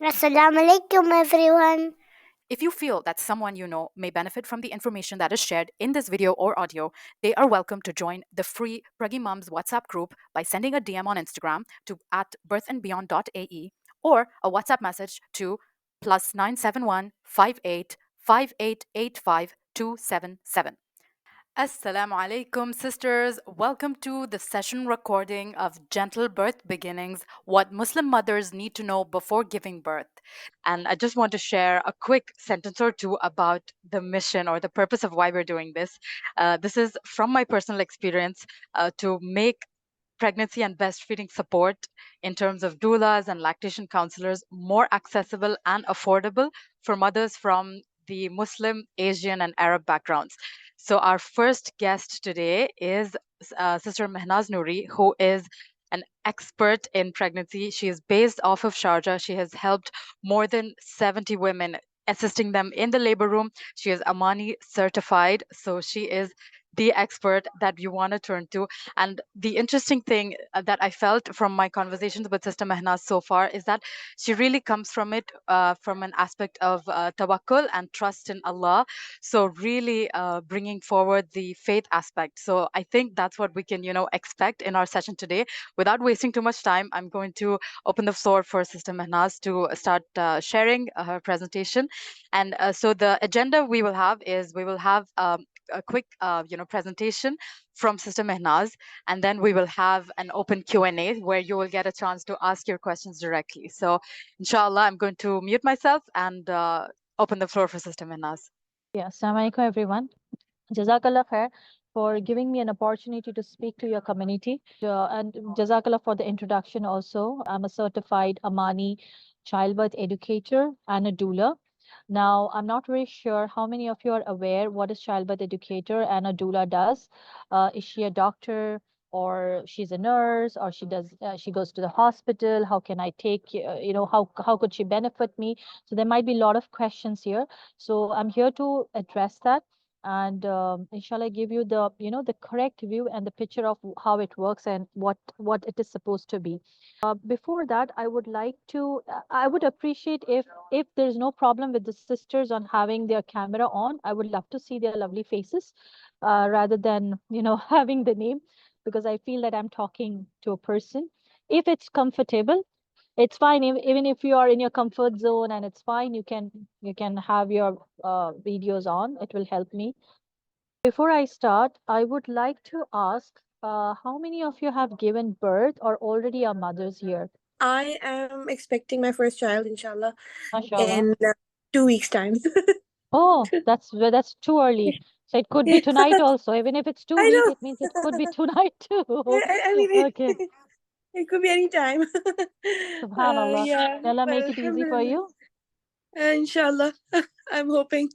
Assalamu alaikum, everyone. If you feel that someone you know may benefit from the information that is shared in this video or audio, they are welcome to join the free Pragi Mums WhatsApp group by sending a DM on Instagram to at birthandbeyond.ae or a WhatsApp message to +971 58 5885 277. Assalamu alaikum, sisters. Welcome to the session recording of Gentle Birth Beginnings, What Muslim Mothers Need to Know Before Giving Birth. And I just want to share a quick sentence or two about the mission or the purpose of why we're doing this. This is from my personal experience to make pregnancy and breastfeeding support in terms of doulas and lactation counselors more accessible and affordable for mothers from the Muslim, Asian, and Arab backgrounds. So, our first guest today is Sister Mehnaaz Noori, who is an expert in pregnancy. She is based off of Sharjah. She has helped more than 70 women, assisting them in the labor room. She is AMANI certified, so she is the expert that you want to turn to. And the interesting thing that I felt from my conversations with Sister Mehnaaz so far is that she really comes from it from an aspect of tawakkul and trust in Allah. So really bringing forward the faith aspect. So I think that's what we can, expect in our session today. Without wasting too much time, I'm going to open the floor for Sister Mehnaaz to start sharing her presentation. And so the agenda we will have is we will have a quick, presentation from Sister Mehnaz, and then we will have an open Q&A where you will get a chance to ask your questions directly. So, inshallah, I'm going to mute myself and open the floor for Sister Mehnaz. Yeah, Assalamu alaikum, everyone. Jazakallah khair for giving me an opportunity to speak to your community. And Jazakallah for the introduction also. I'm a certified Amani childbirth educator and a doula. Now, I'm not very sure how many of you are aware what is childbirth educator and a doula does. Is she a doctor or she's a nurse or she goes to the hospital? How can I take, how could she benefit me? So there might be a lot of questions here. So I'm here to address that and inshallah give you the correct view and the picture of how it works and what it is supposed to be. Before that, I would appreciate if there's no problem with the sisters on having their camera on. I would love to see their lovely faces rather than having the name, because I feel that I'm talking to a person. If it's comfortable, it's fine. Even if you are in your comfort zone and it's fine, you can have your videos on. It will help me. Before I start, I would like to ask, how many of you have given birth or already are mothers here? I am expecting my first child, inshallah, Mashallah. in 2 weeks' time. Oh, that's too early. So it could be Yeah, tonight also. Even if it's two I week, know. it means it could be tonight too. I mean, Okay. it could be any time. Subhanallah. Yeah, May Allah but make it easy for alhamdulillah. you. Inshallah. I'm hoping.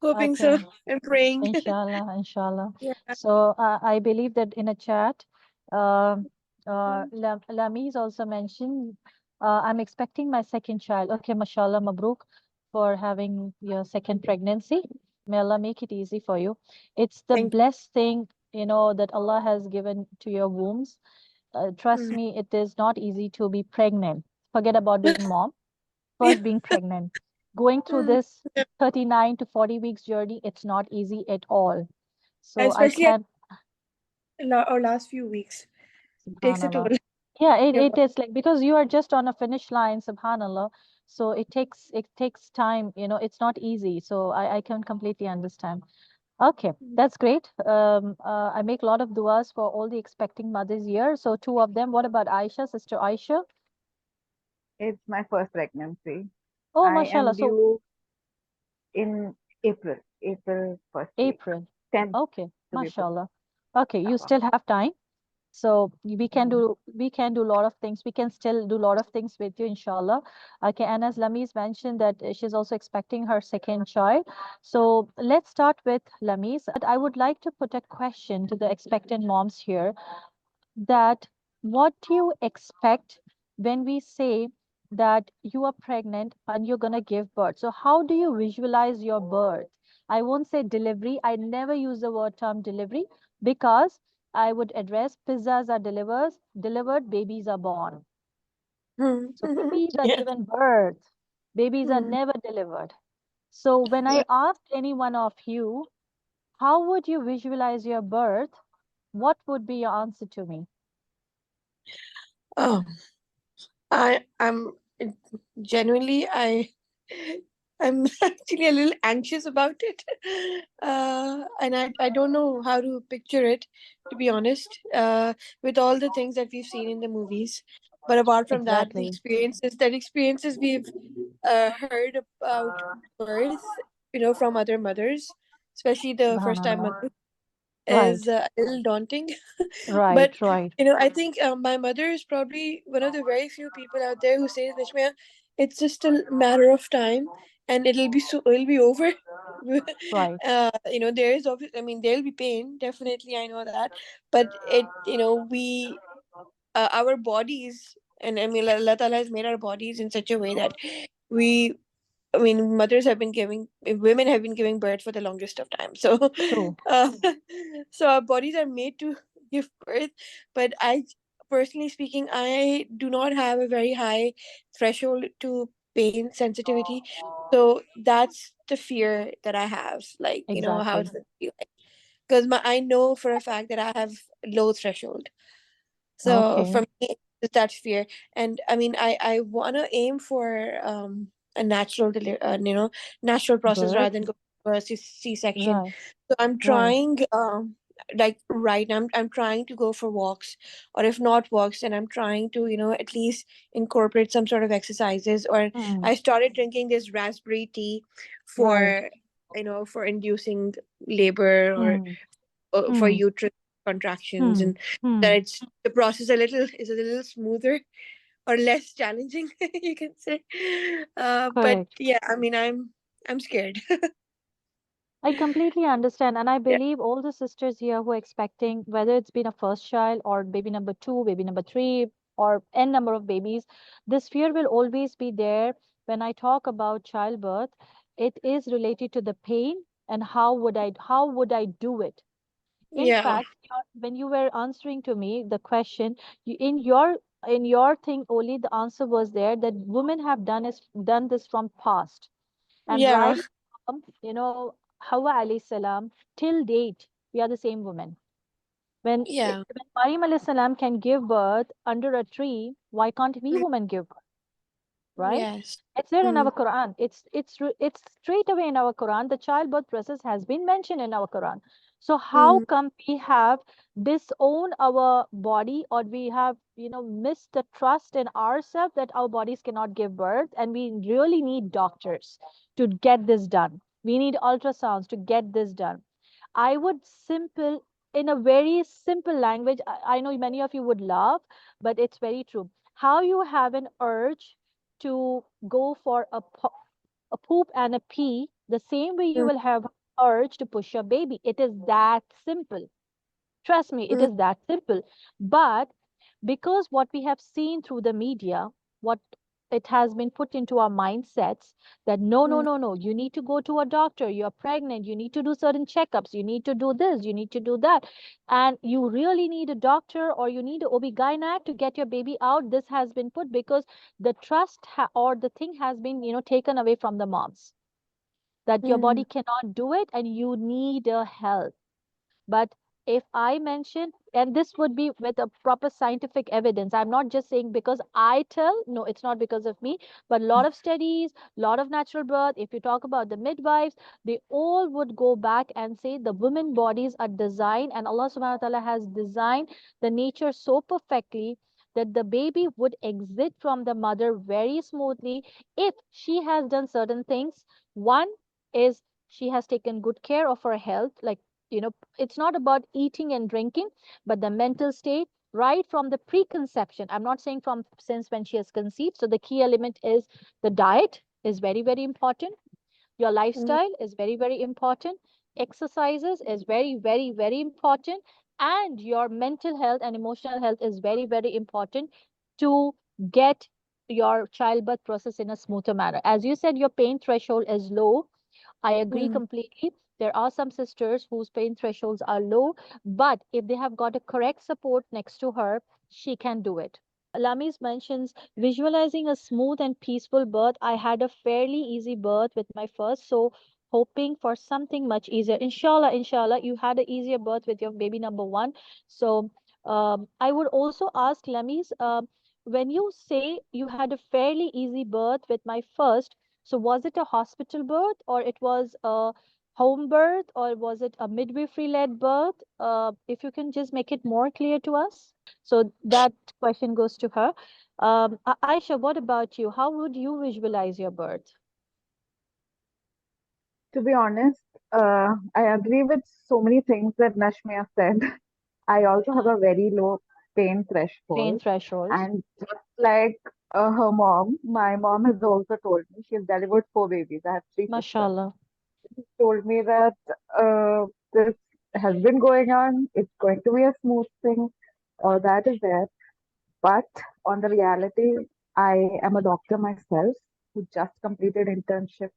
Hoping Okay. so. I'm praying. Inshallah, inshallah. Yeah. So I believe that in a chat, Lami's also mentioned, I'm expecting my second child. Okay, mashallah, mabruk for having your second pregnancy. May Allah make it easy for you. It's the Thank blessed thing, that Allah has given to your wombs. Trust you. me, it is not easy to be pregnant. Forget about being mom. Yeah. First, being pregnant. Going through this Yeah. 39 to 40 weeks journey, it's not easy at all. So I Especially can, our last few weeks. Takes a toll. subhanallah. Yeah, it, Your it is like, because you are just on a finish line, subhanallah. So it takes time, it's not easy. So I can completely understand. Okay, that's great. I make a lot of duas for all the expecting mothers here. So two of them. What about Aisha, Sister Aisha? It's my first pregnancy. Oh, I mashallah. am So due in April 1st week, April. 10th Okay, to be mashallah. Okay, you precise. still have time. So we can do a lot of things. We can still do a lot of things with you, inshallah. Okay, and as Lamis mentioned that she's also expecting her second child. So let's start with Lamis. I would like to put a question to the expectant moms here, that what do you expect when we say that you are pregnant and you're going to give birth? So how do you visualize your birth? I won't say delivery. I never use the word term delivery, because I would address pizzas are delivered, babies are born. So babies are Yes. given birth. Babies are Mm. never delivered. So when I Yeah. asked any one of you, how would you visualize your birth? What would be your answer to me? Oh, I'm genuinely I'm actually a little anxious about it, and I don't know how to picture it, to be honest. With all the things that we've seen in the movies, but apart from that, the Exactly. experiences we've heard about birth, from other mothers, especially the first time Subhanallah. mother, is Right, a little daunting. But right, right, I think my mother is probably one of the very few people out there who says, Nishmaya, it's just a matter of time, and it'll be over. right. There is obviously, I mean, there'll be pain, definitely, I know that, but we our bodies, and I mean, Allah Ta'ala has made our bodies in such a way that we I mean, women have been giving birth for the longest of time. So, True. uh, so our bodies are made to give birth. But personally speaking, I do not have a very high threshold to pain sensitivity. So that's the fear that I have. Like, how it's Exactly. going to be like. Because I know for a fact that I have low threshold. So Okay. for me, it's that fear, and I mean, I want to aim for a natural process rather Birth. than go for a C-section. Right, So I'm right. trying, like right now, I'm trying to go for walks, or if not walks, then I'm trying to at least incorporate some sort of exercises. Or Hmm. I started drinking this raspberry tea Right. for for inducing labor, or Hmm. for Hmm. uterine contractions, Hmm. and Hmm. that the process a little smoother or less challenging, you can say. But Correct. yeah, I mean, I'm scared. I completely understand. And I Yeah. believe all the sisters here who are expecting, whether it's been a first child or baby number two, baby number three, or n number of babies, this fear will always be there. When I talk about childbirth, it is related to the pain and how would I do it? In Yeah. fact, when you were answering to me the question, in your thing only the answer was there that women have done this from past, and Yeah. right from, Hawa alayhi salam till date, we are the same woman. Yeah. When Maryam alayhi salam can give birth under a tree, why can't we Mm. women give birth? Right? Yes. It's there in Mm. our Quran. It's straight away in our Quran. The childbirth process has been mentioned in our Quran. So how Mm. come we have disowned our body, or we have missed the trust in ourselves that our bodies cannot give birth, and we really need doctors to get this done. We need ultrasounds to get this done. I would simple in a very simple language. I know many of you would laugh, but it's very true. How you have an urge to go for a poop and a pee, the same way you Mm. will have urge to push your baby. It is that simple. Trust me, it Mm. is that simple. But because what we have seen through the media, what it has been put into our mindsets that no, no, Mm. no, no, you need to go to a doctor, you're pregnant, you need to do certain checkups, you need to do this, you need to do that. And you really need a doctor or you need an OB-GYN to get your baby out. This has been put because the trust or the thing has been, taken away from the moms that your Mm. body cannot do it and you need a help. But if I mention, and this would be with a proper scientific evidence, I'm not just saying because I tell, no, it's not because of me, but a lot of studies, a lot of natural birth, if you talk about the midwives, they all would go back and say the women bodies are designed, and Allah subhanahu wa ta'ala has designed the nature so perfectly that the baby would exit from the mother very smoothly if she has done certain things. One is she has taken good care of her health, like it's not about eating and drinking, but the mental state right from the preconception. I'm not saying from since when she has conceived. So the key element is the diet is very, very important. Your Mm. lifestyle is very, very important. Exercises is very, very, very important. And your mental health and emotional health is very, very important to get your childbirth process in a smoother manner. As you said, your pain threshold is low. I agree Mm. completely. There are some sisters whose pain thresholds are low, but if they have got a correct support next to her, she can do it. Lamis mentions visualizing a smooth and peaceful birth. I had a fairly easy birth with my first, so hoping for something much easier. Inshallah, inshallah, you had an easier birth with your baby number one. So I would also ask Lamis, when you say you had a fairly easy birth with my first, so was it a hospital birth or it was a home birth or was it a midwifery led birth? If you can just make it more clear to us. So that question goes to her. Aisha, what about you? How would you visualize your birth? To be honest, I agree with so many things that Nashmia said. I also have a very low pain Pain threshold. thresholds. And just like her mom, my mom has also told me she's delivered four babies. I have three sisters. Mashallah. She told me that this has been going on. It's going to be a smooth thing. All that is there. But on the reality, I am a doctor myself who just completed internship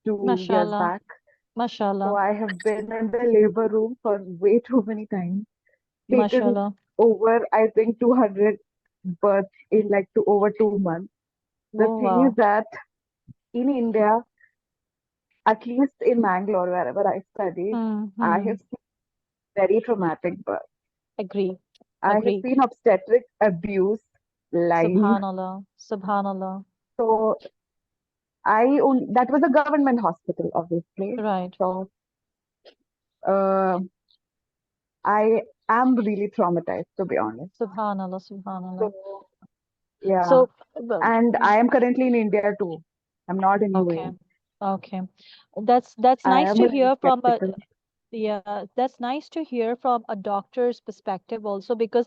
2 years Mashallah. back. So Mashallah. I have been in the labor room for way too many times, taken Mashallah. over, I think, 200 births in like over 2 months. The Oh, thing is wow. that in India, at least in Mangalore, wherever I studied, I Hmm. have seen very traumatic births. Agree. I have Agree. seen obstetric abuse live. Subhanallah. Subhanallah. So that was a government hospital, obviously. Right. So uh, I am really traumatized, to be honest. Subhanallah. Subhanallah. So yeah, So, uh, and I am currently in India too. I'm not in okay. UAE. Okay. That's I nice am to really hear from a skeptical. Yeah, that's nice to hear from a doctor's perspective also because,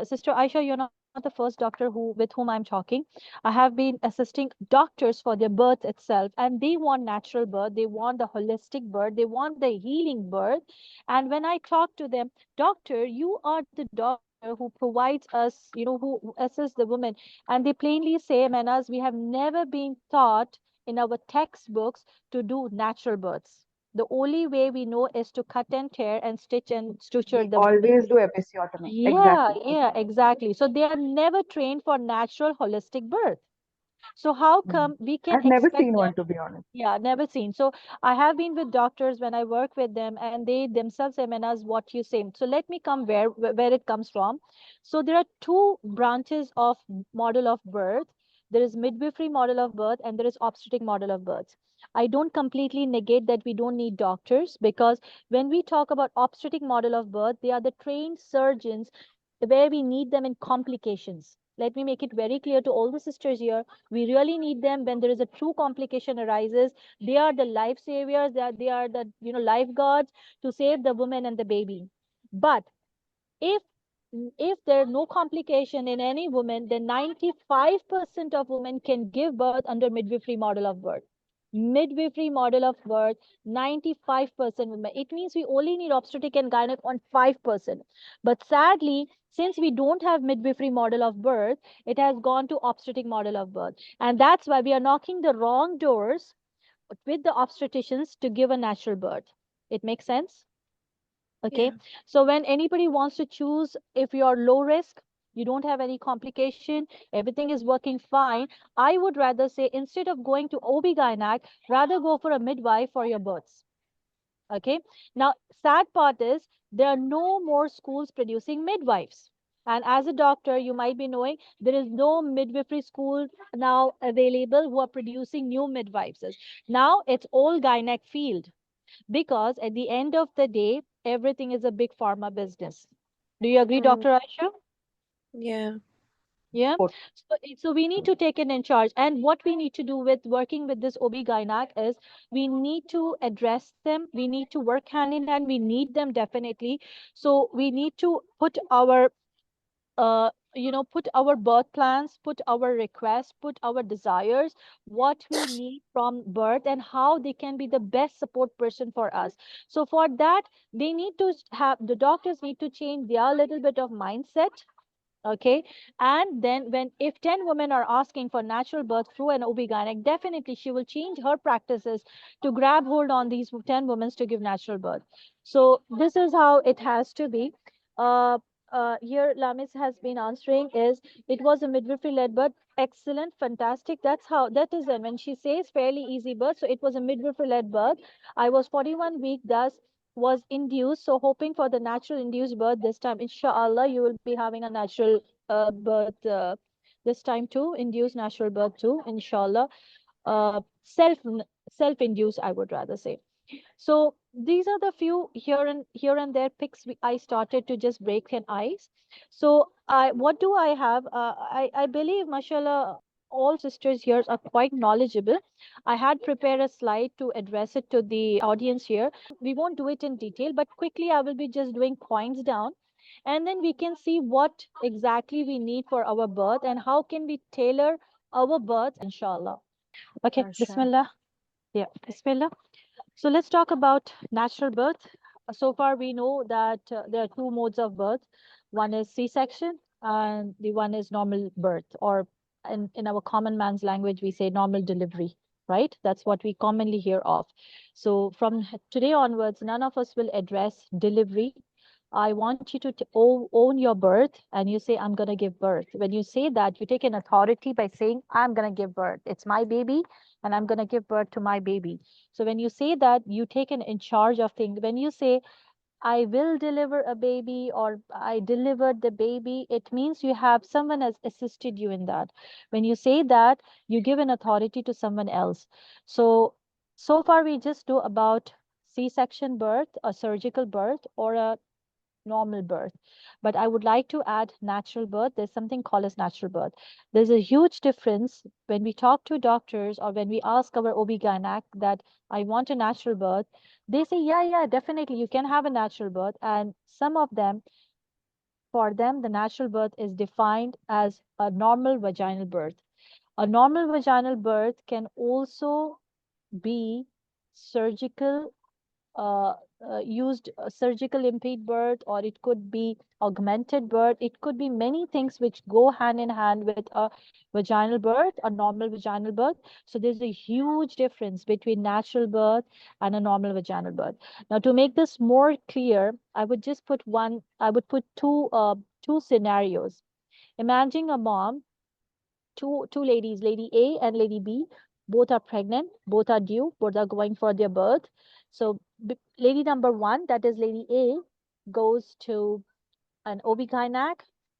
Sister Aisha, you're not the first doctor with whom I'm talking. I have been assisting doctors for their birth itself, and they want natural birth, they want the holistic birth, they want the healing birth. And when I talk to them, doctor, you are the doctor who provides us, who assists the woman, and they plainly say, Manas, we have never been taught in our textbooks to do natural births. The only way we know is to cut and tear and stitch and suture We the always do episiotomy. yeah, Exactly. yeah, exactly. So they are never trained for natural holistic birth. So how Mm. come we can I've never expect seen them? one, to be honest. Yeah, never seen. So I have been with doctors when I work with them, and they themselves say, Menas, what you say. So let me come where it comes from. So there are two branches of model of birth. There is midwifery model of birth, and there is obstetric model of birth. I don't completely negate that we don't need doctors because when we talk about obstetric model of birth, they are the trained surgeons where we need them in complications. Let me make it very clear to all the sisters here. We really need them when there is a true complication arises. They are the life saviors. They are the lifeguards to save the woman and the baby. But if if there are no complication in any woman, then 95% of women can give birth under midwifery model of birth. Midwifery model of birth, 95% women. It means we only need obstetric and gynec on 5%. But sadly, since we don't have midwifery model of birth, it has gone to obstetric model of birth. And that's why we are knocking the wrong doors with the obstetricians to give a natural birth. It makes sense? Okay. Yeah. So when anybody wants to choose, if you're low risk, you don't have any complication, everything is working fine, I would rather say instead of going to OB-GYNAC, rather go for a midwife for your births. Okay. Now, sad part is there are no more schools producing midwives. And as a doctor, you might be knowing there is no midwifery school now available who are producing new midwives. Now it's all gynec field because at the end of the day, everything is a big pharma business. Do you agree, Mm, Dr. Aisha? yeah. Yeah. But So we need to take it in charge. And what we need to do with working with this OB-GYNAC is we need to address them. We need to work hand in hand. We need them definitely. So we need to put our put our birth plans, put our requests, put our desires, what we need from birth, and how they can be the best support person for us. So for that, they need to have the doctors need to change their little bit of mindset. Okay. And then when if 10 women are asking for natural birth through an OB-GYN, definitely she will change her practices to grab hold on these 10 women to give natural birth. So this is how it has to be. Uh, here Lamis has been answering is it was a midwifery led birth. Excellent, fantastic. That's how that is. And when she says fairly easy birth, so it was a midwifery led birth. I was 41 week, thus was induced. So hoping for the natural induced birth this time. Inshallah, you will be having a natural birth this time too, induced natural birth too. Inshallah, self self-induced, I would rather say. So these are the few here and there picks I started to just break an ice. So what do I have? I believe, mashallah, all sisters here are quite knowledgeable. I had prepared a slide to address it to the audience here. We won't do it in detail, but quickly I will be just doing points down, and then we can see what exactly we need for our birth and how can we tailor our birth, inshallah. Okay, Bismillah. Yeah, Bismillah. So let's talk about natural birth. So far, we know that there are two modes of birth. One is C-section and the one is normal birth, or in our common man's language, we say normal delivery, right? That's what we commonly hear of. So from today onwards, none of us will address delivery. I want you to own your birth and you say, I'm going to give birth. When you say that, you take an authority by saying, I'm going to give birth. It's my baby and I'm going to give birth to my baby. So when you say that, you take an in charge of things. When you say, I will deliver a baby or I delivered the baby, it means you have someone has assisted you in that. When you say that, you give an authority to someone else. So far we just do about C-section birth, a surgical birth, or a normal birth. But I would like to add natural birth. There's something called as natural birth. There's a huge difference when we talk to doctors or when we ask our OB-GYN that I want a natural birth. They say, yeah, definitely you can have a natural birth. And some of them, for them, the natural birth is defined as a normal vaginal birth. A normal vaginal birth can also be surgical, uh, used surgical impede birth, or it could be augmented birth. It could be many things which go hand in hand with a vaginal birth, a normal vaginal birth. So there's a huge difference between natural birth and a normal vaginal birth. Now, to make this more clear, I would just put I would put two scenarios. Imagine a mom, two ladies, lady A and lady B, both are pregnant, both are due, both are going for their birth. So lady number one, that is lady A, goes to an OB-GYN,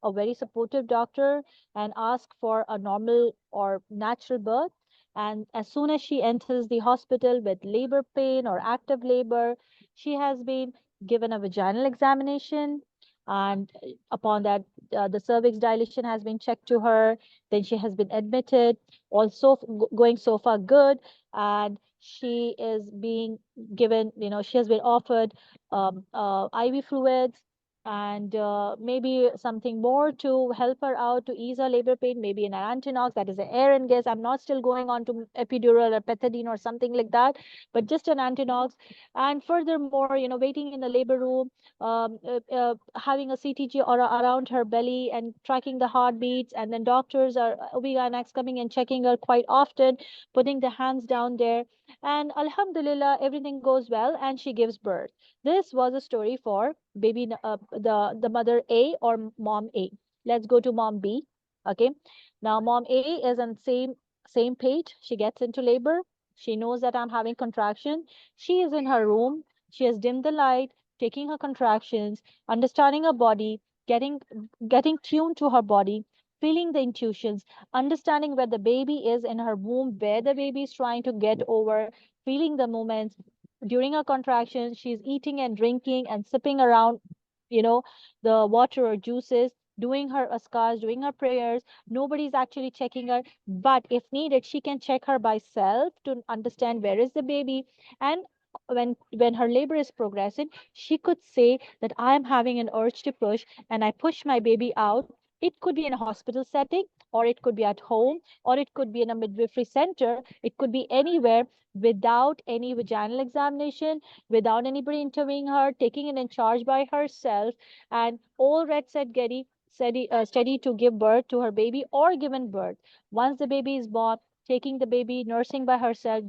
a very supportive doctor, and ask for a normal or natural birth. And as soon as she enters the hospital with labor pain or active labor, she has been given a vaginal examination. And upon that, the cervix dilation has been checked to her. Then she has been admitted. Also going so far good. And she is being given, she has been offered IV fluids and maybe something more to help her out to ease her labor pain, maybe an antinox, that is an air and gas. I'm not still going on to epidural or pethidine or something like that, but just an antinox. And furthermore, waiting in the labor room, having a CTG or around her belly and tracking the heartbeats, and then doctors or OB-GYNs coming and checking her quite often, putting the hands down there, and alhamdulillah, everything goes well and she gives birth. This was a story for the mother A or mom A. Let's go to mom B. Okay. Now mom A is on same page. She gets into labor. She knows that I'm having contraction. She is in her room. She has dimmed the light, taking her contractions, understanding her body, getting tuned to her body, feeling the intuitions, understanding where the baby is in her womb, where the baby is trying to get over, feeling the movements. During her contractions, she's eating and drinking and sipping around, the water or juices, doing her askars, doing her prayers. Nobody's actually checking her, but if needed, she can check her by self to understand where is the baby. And when her labor is progressing, she could say that I am having an urge to push, and I push my baby out. It could be in a hospital setting, or it could be at home, or it could be in a midwifery center. It could be anywhere without any vaginal examination, without anybody interviewing her, taking it in charge by herself, and all red set steady to give birth to her baby or given birth. Once the baby is born, taking the baby, nursing by herself,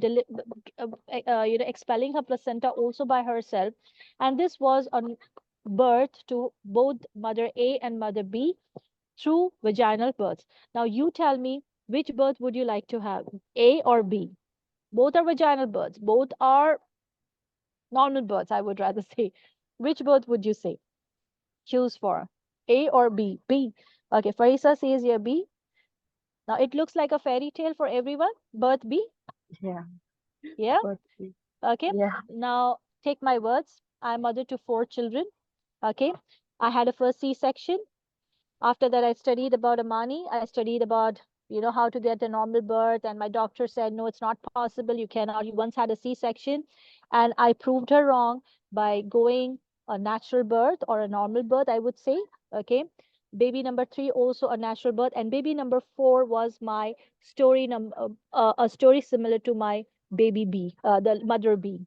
expelling her placenta also by herself. And this was on birth to both mother A and mother B through vaginal birth. Now you tell me, which birth would you like to have, A or B? Both are vaginal births. Both are normal births, I would rather say. Which birth would you say? Choose for A or B? B. Okay, Farisa says here B. Now it looks like a fairy tale for everyone. Birth B. Yeah. Yeah. But see, Okay. yeah. Now take my words. I'm mother to 4 children. Okay. I had a first C-section. After that, I studied about Amani. I studied about, how to get a normal birth. And my doctor said, no, it's not possible. You cannot. You once had a C-section. And I proved her wrong by going a natural birth or a normal birth, I would say. Okay. Baby number 3, also a natural birth. And baby number 4 was my story, a story similar to my baby B, the mother B.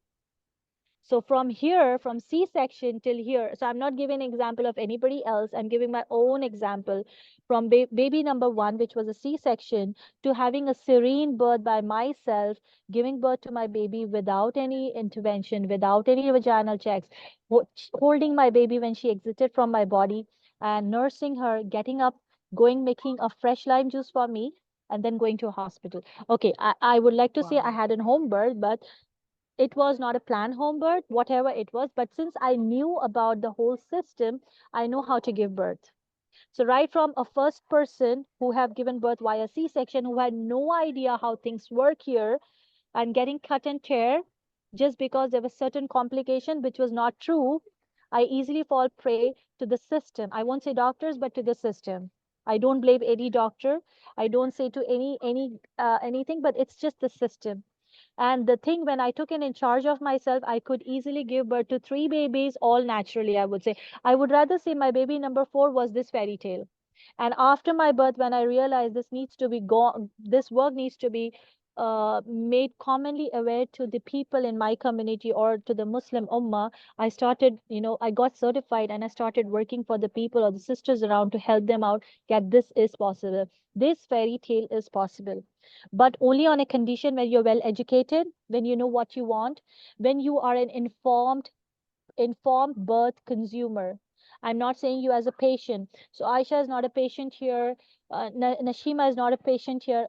So from here, from C-section till here, so I'm not giving an example of anybody else. I'm giving my own example from baby number 1, which was a C-section, to having a serene birth by myself, giving birth to my baby without any intervention, without any vaginal checks, holding my baby when she exited from my body and nursing her, getting up, going, making a fresh lime juice for me, and then going to a hospital. Okay, I would like to say I Wow. had a home birth, but it was not a planned home birth, whatever it was. But since I knew about the whole system, I know how to give birth. So right from a first person who have given birth via C-section, who had no idea how things work here, and getting cut and tear just because there was certain complication which was not true, I easily fall prey to the system. I won't say doctors, but to the system. I don't blame any doctor. I don't say to anything, but it's just the system. And the thing, when I took it in charge of myself, I could easily give birth to 3 babies, all naturally, I would say. I would rather say my baby number 4 was this fairy tale. And after my birth, when I realized this needs to be gone, this work needs to be made commonly aware to the people in my community or to the Muslim Ummah, I started, I got certified and I started working for the people or the sisters around to help them out. Get this is possible. This fairy tale is possible, but only on a condition when you're well educated, when you know what you want, when you are an informed birth consumer. I'm not saying you as a patient. So Aisha is not a patient here. Nashima is not a patient here.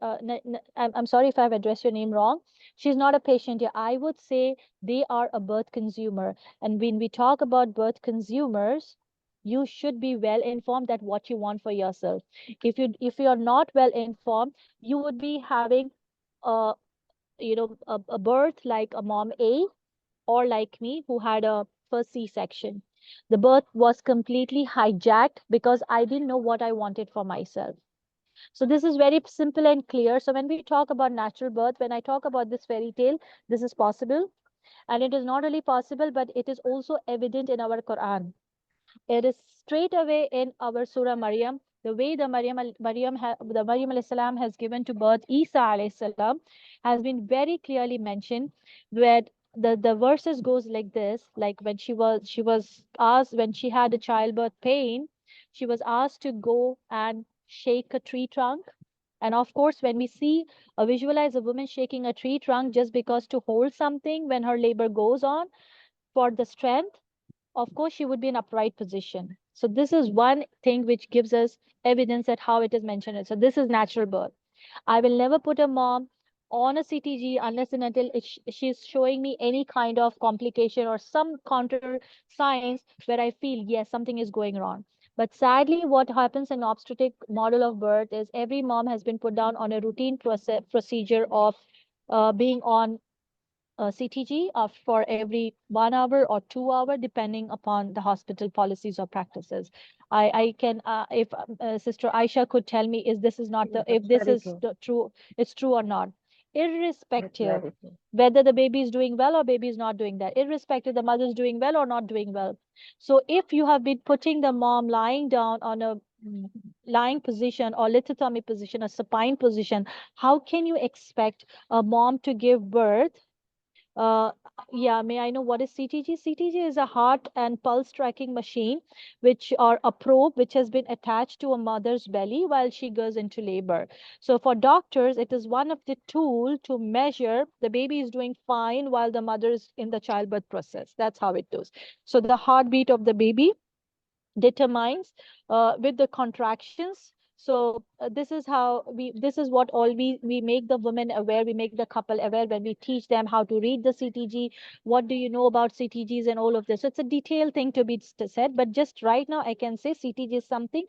I'm sorry if I've addressed your name wrong. She's not a patient here. I would say they are a birth consumer. And when we talk about birth consumers, you should be well informed that what you want for yourself. If you're not well informed, you would be having a a birth like a mom A, or like me, who had a first C-section. The birth was completely hijacked because I didn't know what I wanted for myself. So this is very simple and clear. So when we talk about natural birth, when I talk about this fairy tale, this is possible. And it is not only possible, but it is also evident in our Quran. It is straight away in our Surah Maryam, the way the Maryam alayhi salam has given to birth Isa alayhi salam has been very clearly mentioned, where the verses goes like this. Like when she was asked, when she had a childbirth pain, she was asked to go and shake a tree trunk. And of course, when we see visualize a woman shaking a tree trunk just because to hold something when her labor goes on for the strength, of course she would be in upright position. So this is one thing which gives us evidence that how it is mentioned. So this is natural birth. I will never put a mom on a CTG unless and until she's showing me any kind of complication or some counter signs where I feel yes, something is going wrong. But sadly, what happens in obstetric model of birth is every mom has been put down on a routine procedure of being on CTG for every 1 hour or 2 hour, depending upon the hospital policies or practices. I can, if Sister Aisha could tell me, is not Yeah, if that's this very is true. the true, it's true or not, That's irrespective very true. whether the baby is doing well or baby is not doing that, irrespective the mother is doing well or not doing well. So if you have been putting the mom lying down on a lying position or lithotomy position, a supine position, how can you expect a mom to give birth Uh, yeah, may I know what is CTG? CTG is a heart and pulse tracking machine, which are a probe which has been attached to a mother's belly while she goes into labor. So for doctors, it is one of the tool to measure the baby is doing fine while the mother is in the childbirth process. That's how it goes. So the heartbeat of the baby determines with the contractions. So this is how this is what all we make the women aware, we make the couple aware when we teach them how to read the CTG. What do you know about CTGs and all of this? So it's a detailed thing to be said, but just right now I can say CTG is something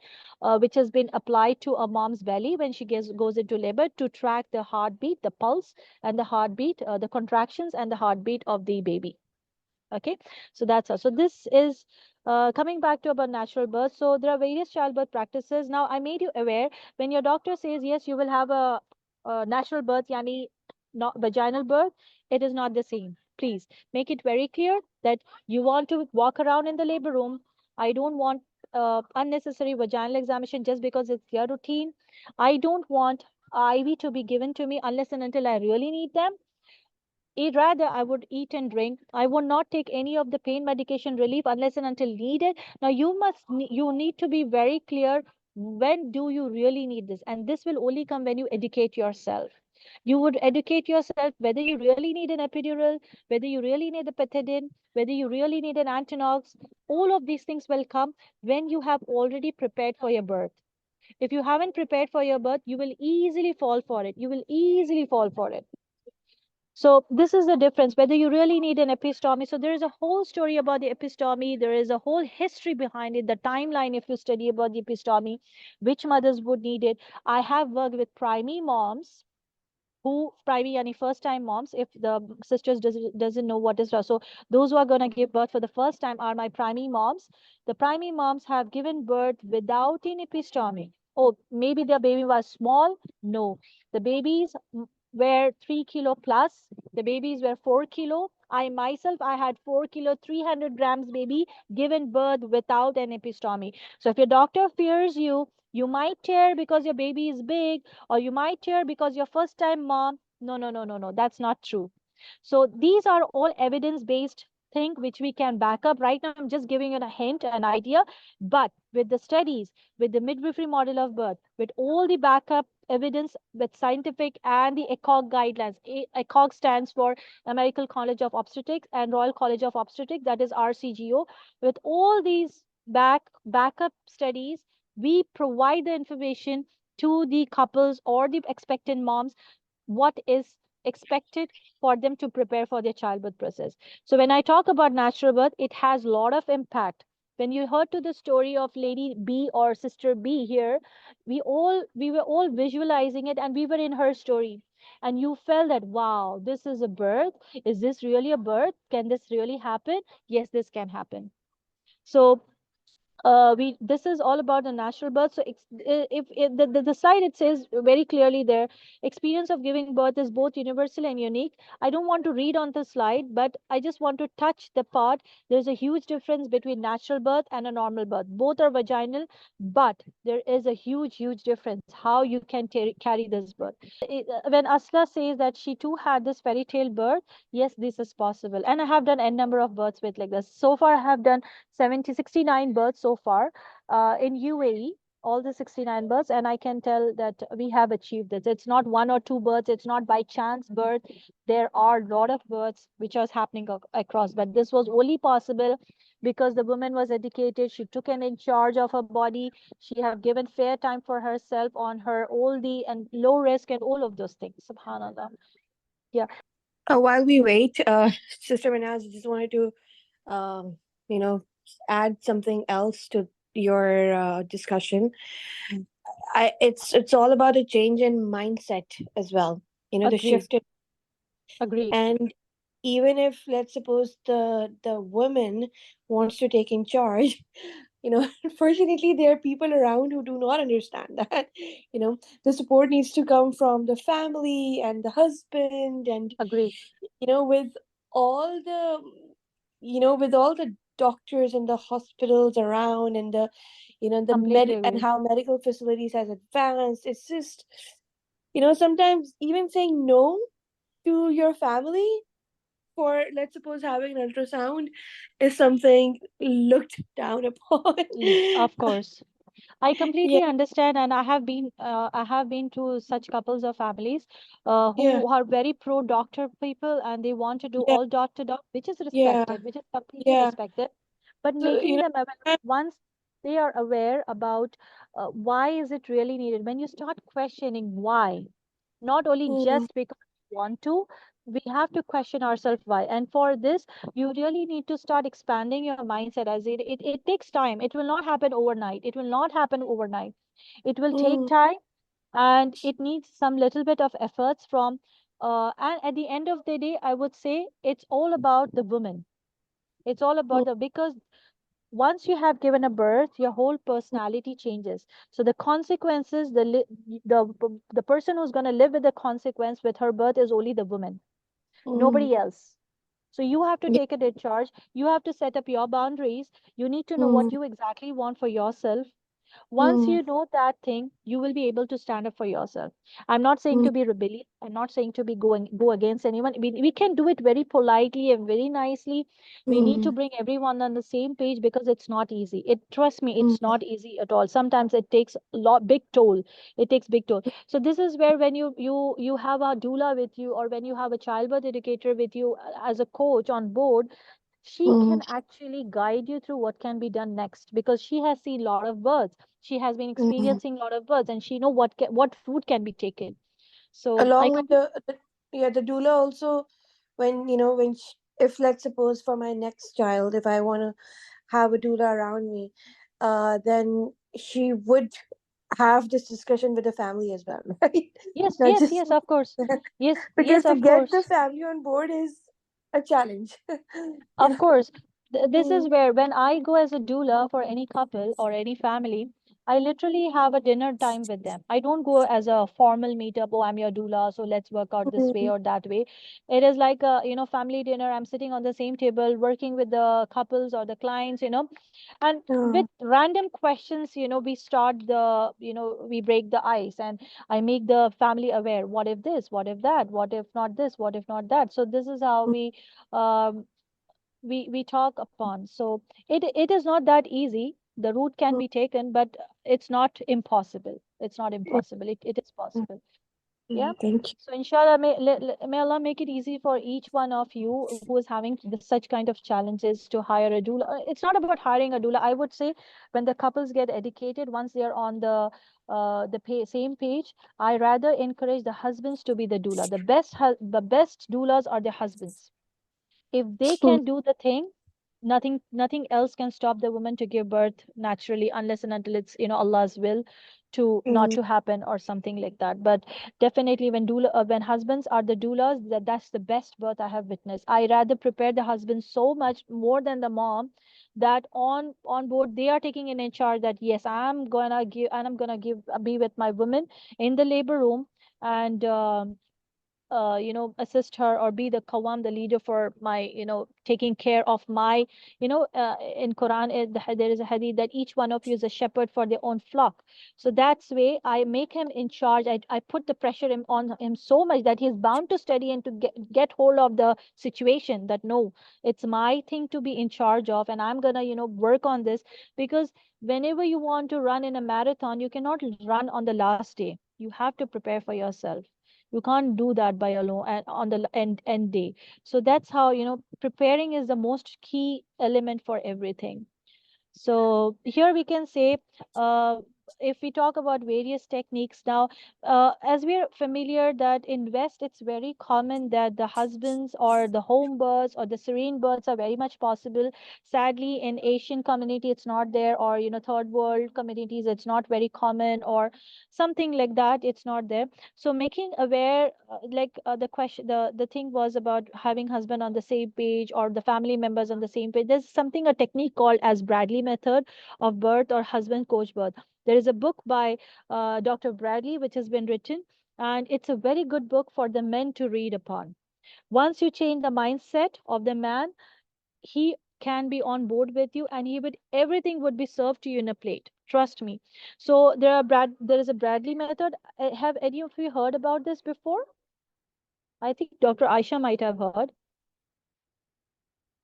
which has been applied to a mom's belly when she goes into labor to track the heartbeat, the pulse, and the heartbeat, the contractions and the heartbeat of the baby. Okay, so that's how. So this is coming back to about natural birth. So there are various childbirth practices. Now I made you aware when your doctor says yes, you will have a natural birth, yani not vaginal birth. It is not the same. Please make it very clear that you want to walk around in the labor room. I don't want unnecessary vaginal examination just because it's your routine. I don't want IV to be given to me unless and until I really need them. Rather, I would eat and drink. I would not take any of the pain medication relief unless and until needed. Now, you need to be very clear when do you really need this, and this will only come when you educate yourself. You would educate yourself whether you really need an epidural, whether you really need a pethidine, whether you really need an antinox. All of these things will come when you have already prepared for your birth. If you haven't prepared for your birth, you will easily fall for it. You will easily fall for it. So this is the difference, whether you really need an epistomy. So there is a whole story about the epistomy. There is a whole history behind it, the timeline, if you study about the epistomy, which mothers would need it. I have worked with primary moms who primary yani first time moms, if the sisters doesn't know what is so those who are going to give birth for the first time are my primary moms. The primary moms have given birth without an epistomy. Oh, maybe their baby was small. No, the babies were 3 kilo plus. The babies were 4 kilo. I myself, I had 4 kilo 300 grams baby given birth without an epistomy. So if your doctor fears you, you might tear because your baby is big, or you might tear because your first time mom. No, no, no, no, no, that's not true. So these are all evidence based thing which we can back up. Right now I'm just giving you a hint, an idea, but with the studies, with the midwifery model of birth, with all the backup evidence, with scientific and the ACOG guidelines. ACOG stands for American College of Obstetrics and Royal College of Obstetrics, that is RCGO. With all these backup studies, we provide the information to the couples or the expectant moms what is expected for them to prepare for their childbirth process. So when I talk about natural birth, it has a lot of impact. When you heard to the story of Lady B or Sister B here, we were all visualizing it and we were in her story. And you felt that, wow, this is a birth. Is this really a birth? Can this really happen? Yes, this can happen. So this is all about the natural birth. So if the slide, it says very clearly there, experience of giving birth is both universal and unique. I don't want to read on the slide, but I just want to touch the part. There's a huge difference between natural birth and a normal birth. Both are vaginal, but there is a huge difference how you can carry this birth. When Asla says that she too had this fairy tale birth, yes, this is possible, and I have done n number of births with like this. So far I have done 69 births so far in UAE, all the 69 births, and I can tell that we have achieved this. It's not one or two births, it's not by chance birth. There are a lot of births which was happening across, but this was only possible because the woman was educated. She took in charge of her body. She have given fair time for herself on her all the and low risk and all of those things. Subhanallah. Yeah. While we wait, Sister Mehnaaz, I just wanted to, um, you know, add something else to your discussion. It's all about a change in mindset as well. The Agreed. shift in, Agreed. and even if, let's suppose, the woman wants to take in charge, unfortunately there are people around who do not understand that. The support needs to come from the family and the husband, and Agreed. with all the doctors and the hospitals around, and Completely and agree. how medical facilities has advanced. It's just, sometimes even saying no to your family for, let's suppose, having an ultrasound is something looked down upon. Of course. I Yeah, completely understand, and I have been to such couples or families yeah, who are very pro doctor people, and they want to do yeah, all dot to dot, yeah, which is completely yeah. respected. But So, making them aware, once they are aware about why is it really needed, when you start questioning why, not only mm, just because we want to, we have to question ourselves why. And for this, you really need to start expanding your mindset, as it takes time. It will not happen overnight. It will not happen overnight. It will take mm, time, and it needs some little bit of efforts from and at the end of the day, I would say it's all about the woman. It's all about mm, the, because once you have given a birth, your whole personality changes. So the consequences, the person who's going to live with the consequence with her birth is only the woman, mm, nobody else. So you have to yeah, take it in charge. You have to set up your boundaries. You need to know mm, what you exactly want for yourself. Once mm, you know that thing, you will be able to stand up for yourself. I'm not saying mm, to be rebellious. I'm not saying to be go against anyone. We can do it very politely and very nicely. We need to mm, bring everyone on the same page, because it's not easy. It, trust me, mm, it's not easy at all. Sometimes it takes a lot big toll. It takes big toll. So this is where, when you have a doula with you, or when you have a childbirth educator with you as a coach on board, she mm, can actually guide you through what can be done next, because she has seen a lot of births. She has been mm. experiencing a lot of births, and she know what food can be taken. So I Along with completely, yeah, the doula also, when when if, let's suppose, for my next child, if I want to have a doula around me, then she would have this discussion with the family as well, right? yes, Not yes, just yes, of course, yes, because yes, to of get the course. family on board is a challenge. Of course, this is Mm, where, when I go as a doula for any couple or any family, I literally have a dinner time with them. I don't go as a formal meetup, oh, I'm your doula, so let's work out this way mm, or that way. It is like a, family dinner. I'm sitting on the same table, working with the couples or the clients, and yeah, with random questions, we start the, we break the ice, and I make the family aware. What if this? What if that? What if not this? What if not that? So this is how mm, um, we talk upon. So it is not that easy. The route can mm, be taken, but it's not impossible. It's not mm, impossible. It is mm, possible. Yeah. thank you. So inshallah, may Allah make it easy for each one of you who is having such kind of challenges to hire a doula. It's not about hiring a doula. I would say, when the couples get educated, once they are on same page, I rather encourage the husbands to be the doula. The best doulas are the husbands. If they Mm, can do the thing, nothing else can stop the woman to give birth naturally, unless and until it's, Allah's will to not mm, to happen or something like that. But definitely, when husbands are the doulas, that's the best birth I have witnessed. I rather prepare the husband so much more than the mom, that on board they are taking it in charge, that yes, I'm gonna give be with my woman in the labor room, and assist her, or be the kawam, the leader for my, taking care of my, in Quran, there is a hadith that each one of you is a shepherd for their own flock. So that's way I make him in charge. I put the pressure on him so much that he's bound to study and to get hold of the situation, that no, it's my thing to be in charge of, and I'm gonna, work on this. Because whenever you want to run in a marathon, you cannot run on the last day. You have to prepare for yourself. You can't do that by alone and on the end day. So that's how, preparing is the most key element for everything. So here we can say, uh, if we talk about various techniques now, as we're familiar that in West, it's very common that the husbands or the home births or the serene births are very much possible. Sadly, in Asian community, it's not there, or third world communities, it's not very common, or something like that. It's not there. So making aware, the question, the thing was about having husband on the same page, or the family members on the same page. There's something, a technique called as Bradley method of birth, or husband coach birth. There is a book by Dr. Bradley which has been written, and it's a very good book for the men to read upon. Once you change the mindset of the man, he can be on board with you, and he would everything would be served to you in a plate. Trust me. So there is a Bradley method. Have any of you heard about this before? I think Dr. Aisha might have heard.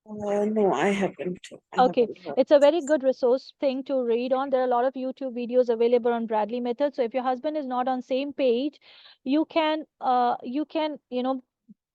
No, I haven't. I Okay, haven't heard it's a of very this. good resource thing to read on. There are a lot of YouTube videos available on Bradley method. So if your husband is not on same page, you can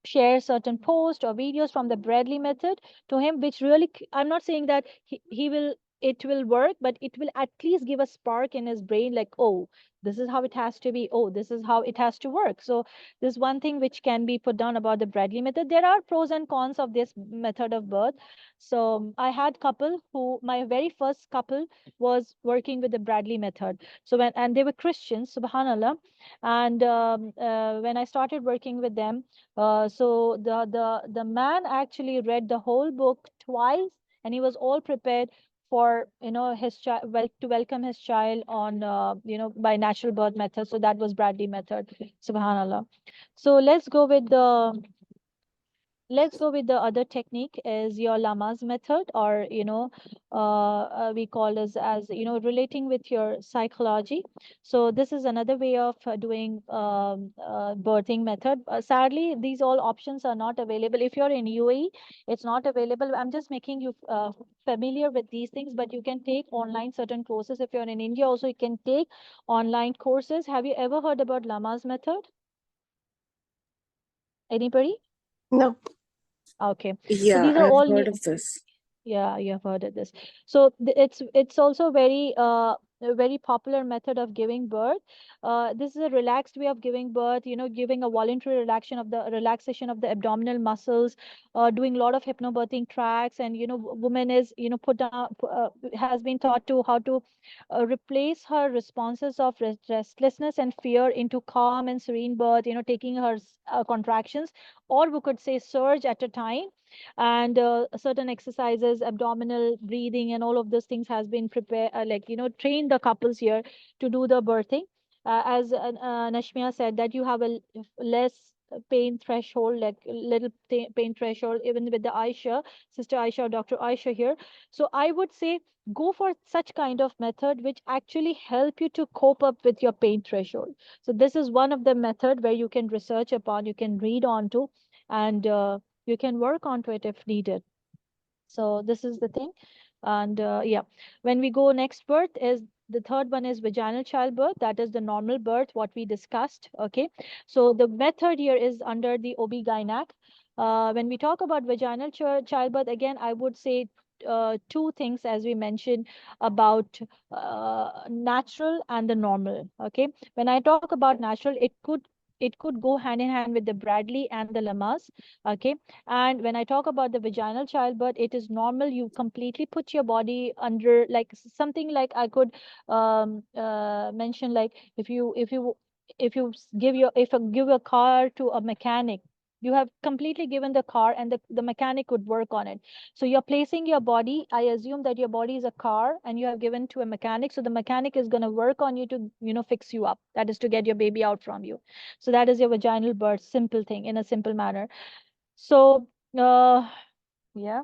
share certain posts or videos from the Bradley method to him, which really, I'm not saying that he will, it will work, but it will at least give a spark in his brain like, oh, this is how it has to be. Oh, this is how it has to work. So there's one thing which can be put down about the Bradley method. There are pros and cons of this method of birth. So I had couple who, my very first couple was working with the Bradley method. So and they were Christians, subhanallah. And when I started working with them, so the man actually read the whole book twice, and he was all prepared for his child, to welcome his child on by natural birth method. So that was Bradley method, subhanallah. So let's go with the other technique is your lamas method, or we call as relating with your psychology. So this is another way of doing birthing method. Sadly, these all options are not available. If you're in UAE, it's not available. I'm just making you familiar with these things, but you can take online certain courses. If you're in India also, you can take online courses. Have you ever heard about lamas method? Anybody? No. Okay. So Yeah, these are I've all heard new. of this. Yeah, you have heard of this. So it's also very a very popular method of giving birth. This is a relaxed way of giving birth, giving a voluntary relaxation of the abdominal muscles, doing a lot of hypnobirthing tracks, and woman is put down, has been taught to how to replace her responses of restlessness and fear into calm and serene birth, taking her contractions, or we could say surge at a time, and certain exercises, abdominal breathing, and all of those things has been prepared, train the couples here to do the birthing. As Nashmia said, that you have a less pain threshold, like little pain threshold, even with the Aisha, sister Aisha or Dr. Aisha here. So I would say go for such kind of method which actually help you to cope up with your pain threshold. So this is one of the method where you can research upon, you can read on to, and you can work onto it if needed. So this is the thing. And yeah, when we go next birth is the third one is vaginal childbirth. That is the normal birth, what we discussed. Okay. So the method here is under the OB-GYNAC. When we talk about vaginal childbirth, again, I would say two things as we mentioned about natural and the normal. Okay. When I talk about natural, it could go hand in hand with the Bradley and the Lamas. Okay. And when I talk about the vaginal childbirth, it is normal. You completely put your body under, like something like I could mention, like if you give a car to a mechanic, you have completely given the car, and the mechanic would work on it. So you're placing your body. I assume that your body is a car, and you have given to a mechanic. So the mechanic is going to work on you to fix you up. That is to get your baby out from you. So that is your vaginal birth, simple thing in a simple manner. So, yeah.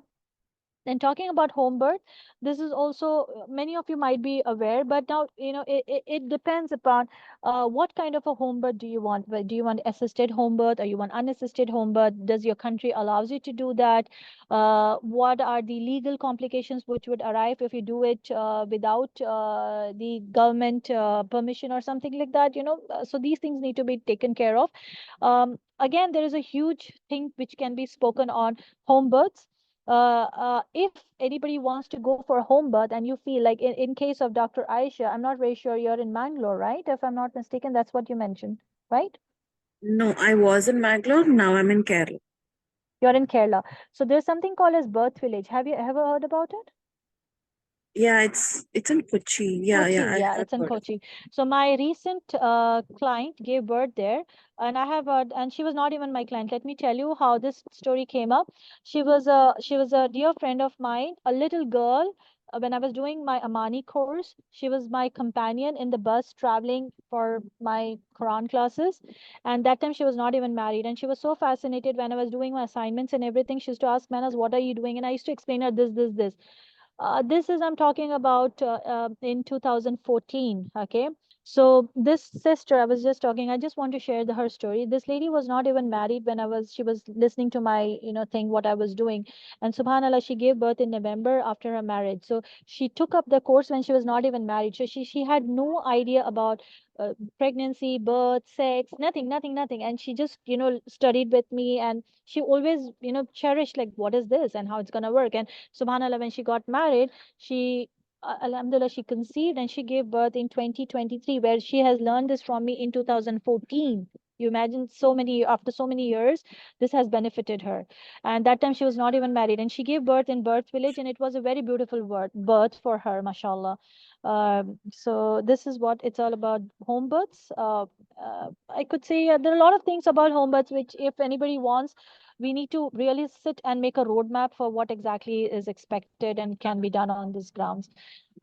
And talking about home birth, this is also many of you might be aware, but now it depends upon what kind of a home birth do you want. Do you want assisted home birth, or you want unassisted home birth? Does your country allows you to do that? What are the legal complications which would arrive if you do it without the government permission or something like that? So these things need to be taken care of. Again, there is a huge thing which can be spoken on home births. If anybody wants to go for home birth, and you feel like in case of Dr. Aisha, I'm not very sure you're in Mangalore, right? If I'm not mistaken, that's what you mentioned, right? No, I was in Bangalore. Now I'm in Kerala. You're in Kerala. So there's something called as birth village. Have you ever heard about it? Yeah, it's in Kochi. Yeah, Kochi, yeah, I yeah, have it's in heard of Kochi. So my recent client gave birth there, and I have heard, and she was not even my client. Let me tell you how this story came up. She was a dear friend of mine, a little girl. When I was doing my Amani course, she was my companion in the bus traveling for my Quran classes. And that time she was not even married, and she was so fascinated when I was doing my assignments and everything. She used to ask, Manas, what are you doing? And I used to explain her this. This is I'm talking about in 2014. Okay. So this sister, I was just talking, I just want to share her story. This lady was not even married when she was listening to my, thing, what I was doing. And subhanallah, she gave birth in November after her marriage. So she took up the course when she was not even married. So she had no idea about pregnancy, birth, sex, nothing, nothing, nothing. And she just, studied with me, and she always, cherished like, what is this and how it's going to work. And subhanallah, when she got married, she alhamdulillah, she conceived and she gave birth in 2023, where she has learned this from me in 2014. You imagine, after so many years, this has benefited her. And that time she was not even married, and she gave birth in birth village, and it was a very beautiful birth for her, mashallah. So this is what it's all about, home births. I could say there are a lot of things about home births which, if anybody wants, we need to really sit and make a roadmap for what exactly is expected and can be done on these grounds.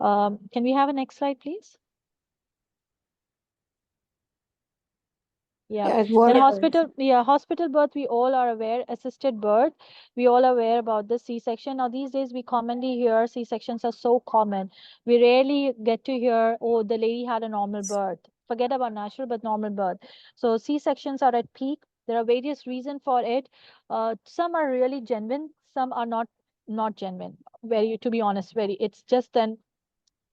Can we have a next slide, please? Yeah. Yeah, Then what hospital birth, we all are aware. Assisted birth, we all aware about the C-section. Now, these days, we commonly hear C-sections are so common. We rarely get to hear, oh, the lady had a normal birth. Forget about natural, but normal birth. So C-sections are at peak. There are various reasons for it. Some are really genuine. Some are not genuine. Very, to be honest, it's just an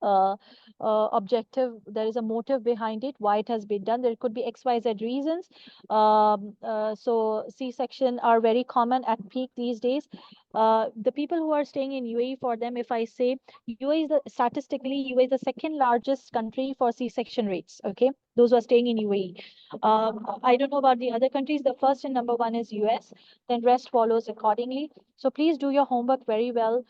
uh, objective. There is a motive behind it, why it has been done. There could be XYZ reasons. So C-section are very common at peak these days. The people who are staying in UAE, for them, if I say, UAE is statistically, UAE is the second largest country for C-section rates. Okay, those who are staying in UAE. I don't know about the other countries. The first and number one is US. Then rest follows accordingly. So please do your homework very well.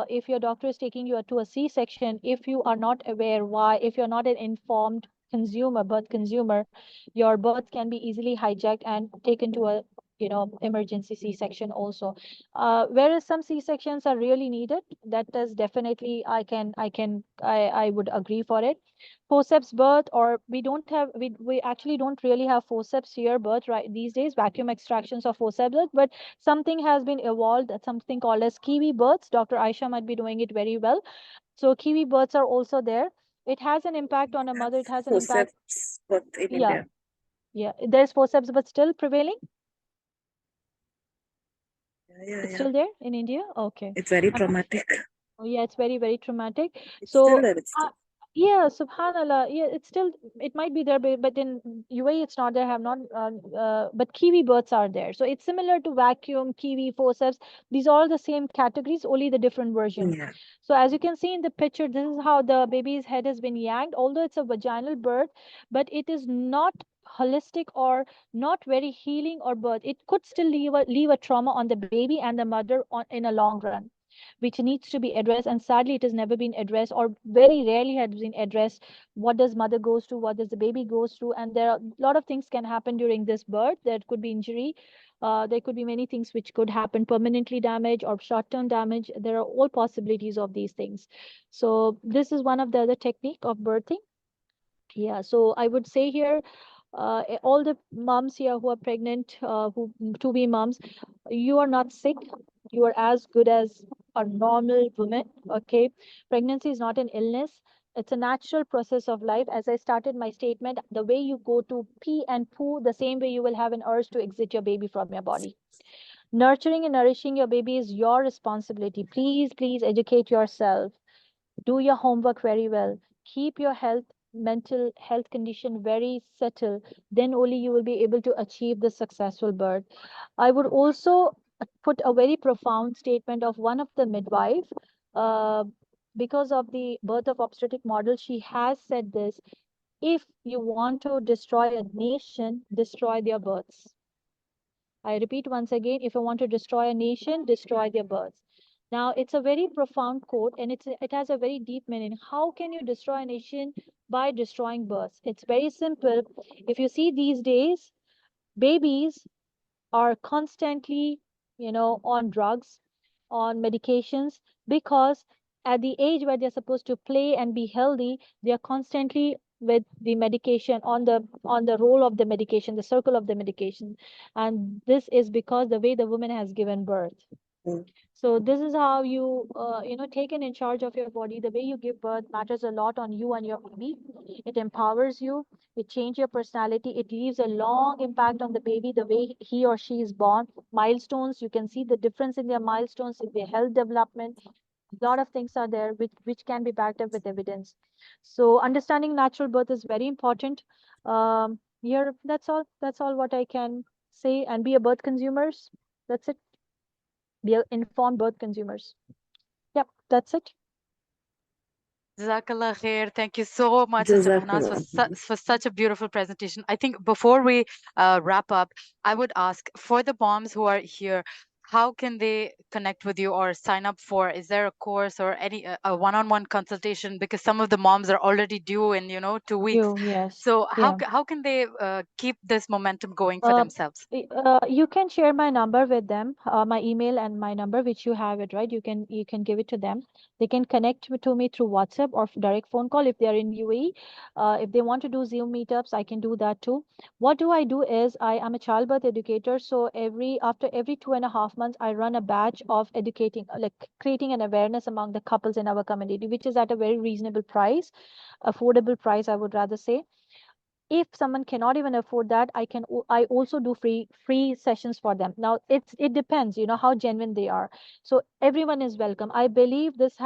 If your doctor is taking you to a C-section, if you are not aware why, if you're not an informed birth consumer, your birth can be easily hijacked and taken to a emergency C-section also. Whereas some C-sections are really needed, that is definitely, I would agree for it. Forceps birth, or we actually don't really have forceps here birth right these days, vacuum extractions of forceps birth, but something has been evolved, something called as kiwi births. Dr. Aisha might be doing it very well. So kiwi births are also there. It has an impact on a mother. It has an impact. Forceps birth in Yeah, India. yeah. There's forceps, but still prevailing. It's still there in India. Okay. It's very I'm not traumatic. Yeah, it's very, very traumatic. It's still So, there. It's uh, still. yeah, subhanallah. Yeah, it's still, it might be there, but in UAE, it's not there. Have not, but kiwi births are there. So it's similar to vacuum, kiwi, forceps. These are all the same categories, only the different version. Yeah. So as you can see in the picture, this is how the baby's head has been yanked. Although it's a vaginal birth, but it is not holistic or not very healing or birth. It could still leave a trauma on the baby and the mother in a long run, which needs to be addressed. And sadly, it has never been addressed, or very rarely has been addressed. What does mother goes through? What does the baby goes through? And there are a lot of things can happen during this birth. There could be injury. There could be many things which could happen, permanently damage or short-term damage. There are all possibilities of these things. So this is one of the other technique of birthing. Yeah, so I would say here, all the moms here who are pregnant, who to be moms, you are not sick. You are as good as a normal woman. Okay, pregnancy is not an illness. It's a natural process of life. As I started my statement, the way you go to pee and poo, the same way you will have an urge to exit your baby from your body. Nurturing and nourishing your baby is your responsibility. Please, please educate yourself. Do your homework very well. Keep your mental health condition very settled. Then only you will be able to achieve the successful birth. I would also put a very profound statement of one of the midwife. Uh, because of the birth of obstetric model, she has said this: if you want to destroy a nation, destroy their births. I repeat once again, if you want to destroy a nation, destroy their births. Now, it's a very profound quote, and it has a very deep meaning. How can you destroy a nation by destroying births? It's very simple. If you see these days, babies are constantly, on drugs, on medications, because at the age where they're supposed to play and be healthy, they are constantly with the medication, on the role of the medication, the circle of the medication. And this is because the way the woman has given birth. So this is how you, taken in charge of your body. The way you give birth matters a lot on you and your baby. It empowers you. It changes your personality. It leaves a long impact on the baby, the way he or she is born. Milestones, you can see the difference in their milestones, in their health development. A lot of things are there which can be backed up with evidence. So understanding natural birth is very important. Here, that's all what I can say. And be a birth consumers. That's it. Be a informed birth consumers. Yep, that's it. Jazakallah khair. Thank you so much, Sister Mehnaaz, for such a beautiful presentation. I think before we wrap up, I would ask for the moms who are here, how can they connect with you or sign up for? Is there a course or any a one-on-one consultation? Because some of the moms are already due in 2 weeks. Yes. So Yeah. how can they keep this momentum going for themselves? You can share my number with them, my email and my number, which you have it, right? You can give it to them. They can connect to me through WhatsApp or direct phone call if they are in UAE. If they want to do Zoom meetups, I can do that too. What do I do is I am a childbirth educator, so after every 2.5 months, I run a batch of educating, like creating an awareness among the couples in our community, which is at a very reasonable price, affordable price, I would rather say. If someone cannot even afford that, I also do free sessions for them. Now it depends, how genuine they are. So everyone is welcome. I believe this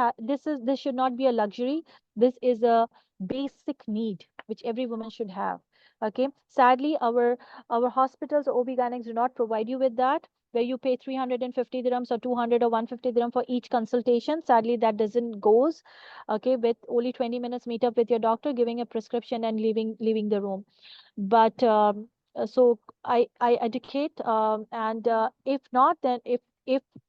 should not be a luxury. This is a basic need which every woman should have. Okay, sadly our hospitals or OB-GYNs do not provide you with that, where you pay 350 dirhams or 200 or 150 dirham for each consultation. Sadly, that doesn't goes. Okay, with only 20 minutes meet up with your doctor, giving a prescription and leaving the room. But so I educate, and if not, then if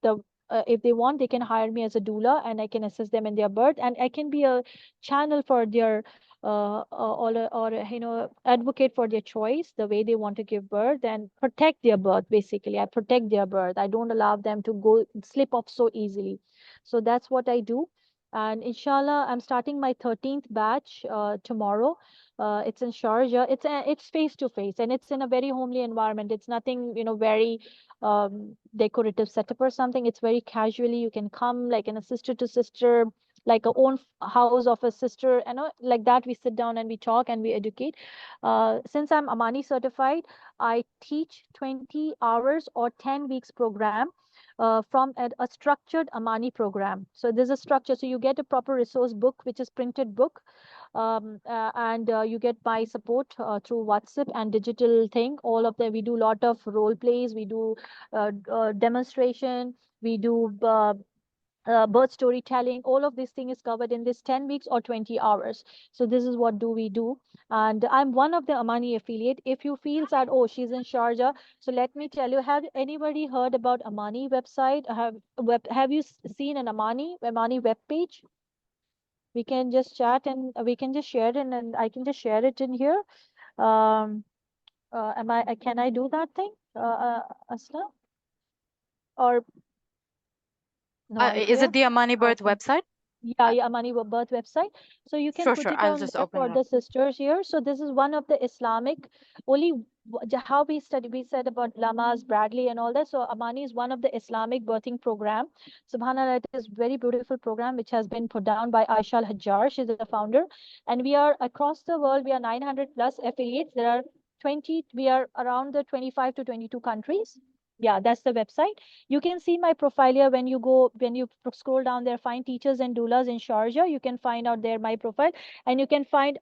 the if they want, they can hire me as a doula, and I can assist them in their birth, and I can be a channel for their or advocate for their choice, the way they want to give birth, and protect their birth. Basically, I protect their birth. I don't allow them to go slip off so easily. So that's what I do. And inshallah, I'm starting my 13th batch tomorrow. It's in Sharjah. It's face to face, and it's in a very homely environment. It's nothing, very decorative setup or something. It's very casually. You can come like in a sister to sister, like a own house of a sister, like that. We sit down and we talk and we educate. Since I'm Amani certified, I teach 20 hours or 10 weeks program from a structured Amani program. So there's a structure. So you get a proper resource book, which is printed book, and you get my support through WhatsApp and digital thing. All of them. We do a lot of role plays. We do demonstration. We do birth storytelling. All of this thing is covered in this 10 weeks or 20 hours. So this is what do we do. And I'm one of the Amani affiliate. If you feel sad, oh, she's in Sharjah. So let me tell you, have anybody heard about Amani website? Have you seen an Amani web page? We can just chat and we can just share it, and I can just share it in here. Um, can I do that thing, Asla? Or no, Is it the Amani Birth website? Yeah, Amani Birth website. So you can put Sure. it I'll on just there open for it the up. sisters here. So this is one of the Islamic, only how we study. We said about Lamas, Bradley, and all that. So Amani is one of the Islamic birthing program. Subhanallah, it is very beautiful program which has been put down by Aisha Al-Hajjar. She's the founder, and we are across the world. We are 900 plus affiliates. There are 20. We are around the 25 to 22 countries. Yeah, that's the website. You can see my profile here when you scroll down there, find teachers and doulas in Sharjah. You can find out there my profile, and you can find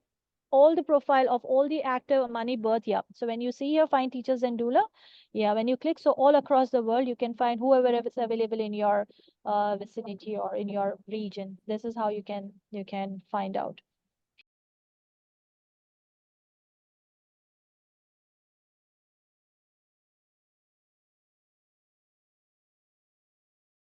all the profile of all the active Amani Birth. Yeah. So when you see here, find teachers and doula. Yeah. When you click, so all across the world, you can find whoever is available in your vicinity or in your region. This is how you can find out.